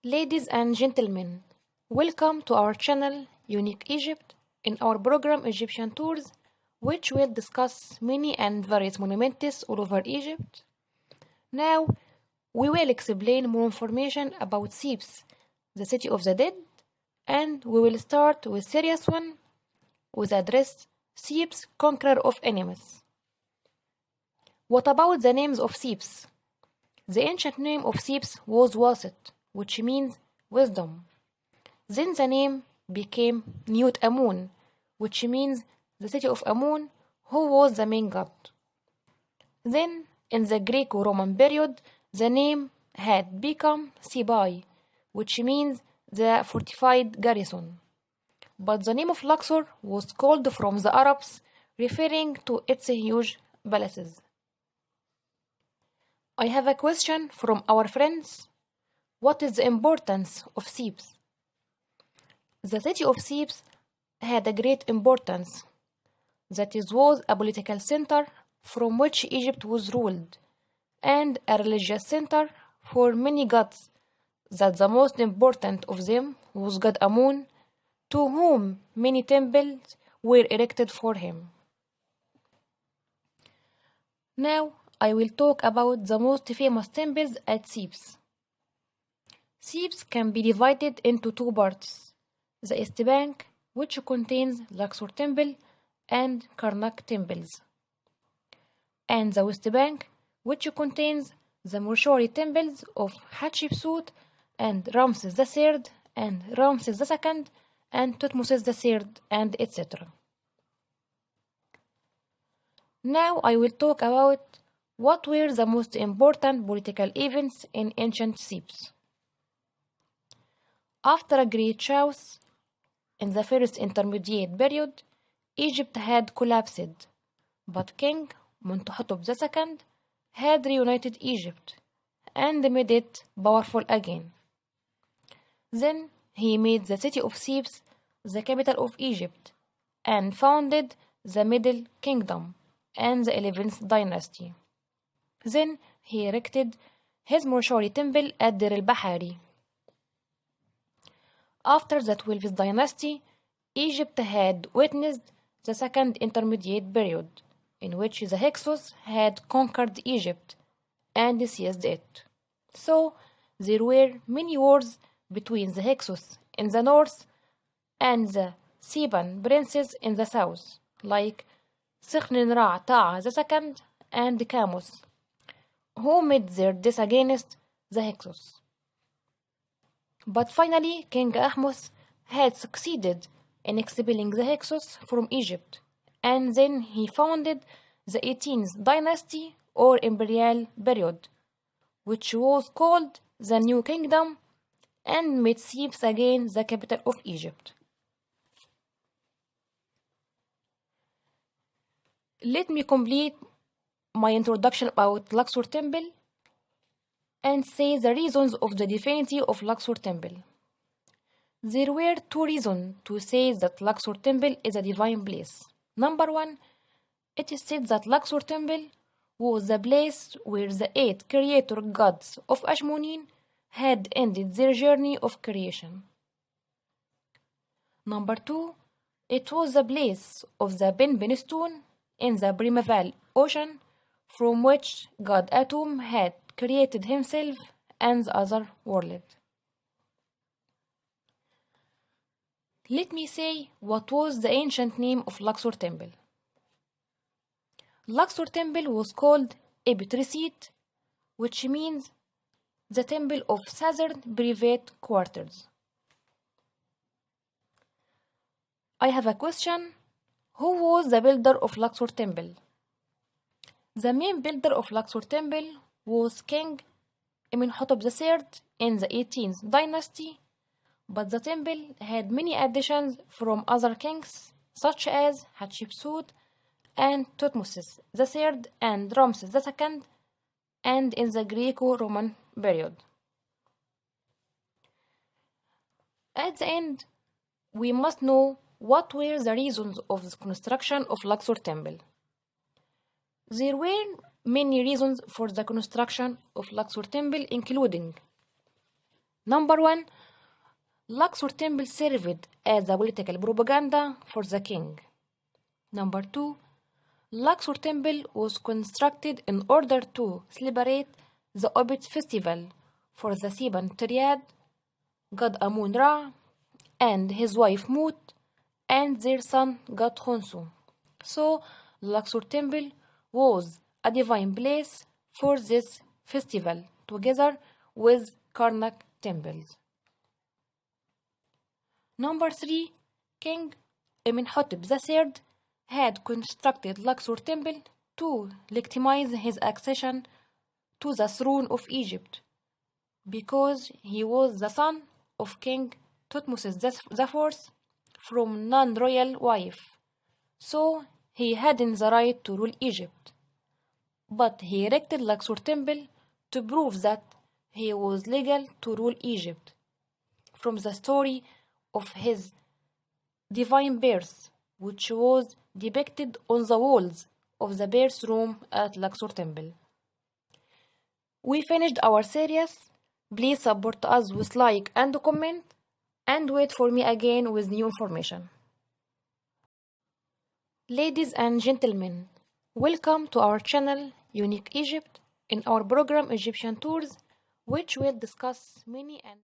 Ladies and gentlemen, welcome to our channel Unique Egypt in our program Egyptian Tours, which will discuss many and various monuments all over Egypt. Now, we will explain more information about Thebes, the city of the dead, and we will start with serious one with address Thebes, Conqueror of Enemies. What about the names of Thebes? The ancient name of Thebes was Wasit, which means wisdom. Then the name became Newt Amun, which means the city of Amun, who was the main god. Then, in the Greco-Roman period, the name had become Sibai, which means the fortified garrison. But the name of Luxor was called from the Arabs, referring to its huge palaces. I have a question from our friends. What is the importance of Thebes? The city of Thebes had a great importance. That it was a political center from which Egypt was ruled, and a religious center for many gods, that the most important of them was God Amun, to whom many temples were erected for him. Now, I will talk about the most famous temples at Thebes. Thebes can be divided into two parts: the East Bank, which contains Luxor Temple and Karnak temples, and the West Bank, which contains the mortuary temples of Hatshepsut and Ramses III and Ramses II and Thutmose III and etc. Now I will talk about what were the most important political events in ancient Thebes. After a great chaos in the first intermediate period, Egypt had collapsed, but King Emenhotb II had reunited Egypt and made it powerful again. Then he made the city of Thebes the capital of Egypt and founded the Middle Kingdom and the 11th dynasty. Then he erected his mortuary temple at Deir el-Bahari. After the 12th dynasty, Egypt had witnessed the second intermediate period, in which the Hyksos had conquered Egypt and seized it. So there were many wars between the Hyksos in the north and the Theban princes in the south, like Sekhnin-Ra Ta'a II and Camus, who made their death against the Hyksos. But finally, King Ahmose had succeeded in expelling the Hyksos from Egypt, and then he founded the 18th dynasty or imperial period, which was called the New Kingdom, and made Thebes again the capital of Egypt. Let me complete my introduction about Luxor Temple and say the reasons of the divinity of Luxor Temple. There were two reasons to say that Luxor Temple is a divine place. Number one, it is said that Luxor Temple was the place where the 8 creator gods of Ashmonin had ended their journey of creation. Number two, it was the place of the Ben stone in the primeval ocean, from which God Atum had created himself and the other world. Let me say what was the ancient name of Luxor Temple. Luxor Temple was called Ebitresit, which means the temple of southern private quarters. I have a question. Who was the builder of Luxor Temple? The main builder of Luxor Temple was King Emenhotb III in the 18th dynasty, but the temple had many additions from other kings such as Hatshepsut and Thutmose III and Ramses II, and in the Greco-Roman period. At the end, we must know what were the reasons of the construction of Luxor Temple. There were many reasons for the construction of Luxor Temple, including Number 1, Luxor temple served as a political propaganda for the king. Number 2, Luxor temple was constructed in order to celebrate the Obit festival for the Theban triad, god Amun-Ra, and his wife Mut, and their son god Khonsu. So, Luxor temple was a divine place for this festival, together with Karnak temples. Number 3, King Emenhotb III had constructed Luxor temple to legitimize his accession to the throne of Egypt, because he was the son of King Thutmose IV from non-royal wife, so he hadn't the right to rule Egypt. But he erected Luxor temple to prove that he was legal to rule Egypt, from the story of his divine birth, which was depicted on the walls of the birth room at Luxor temple. We finished our series. Please support us with like and comment, and wait for me again with new information. Ladies and gentlemen, welcome to our channel Unique Egypt in our program Egyptian Tours, which will discuss many and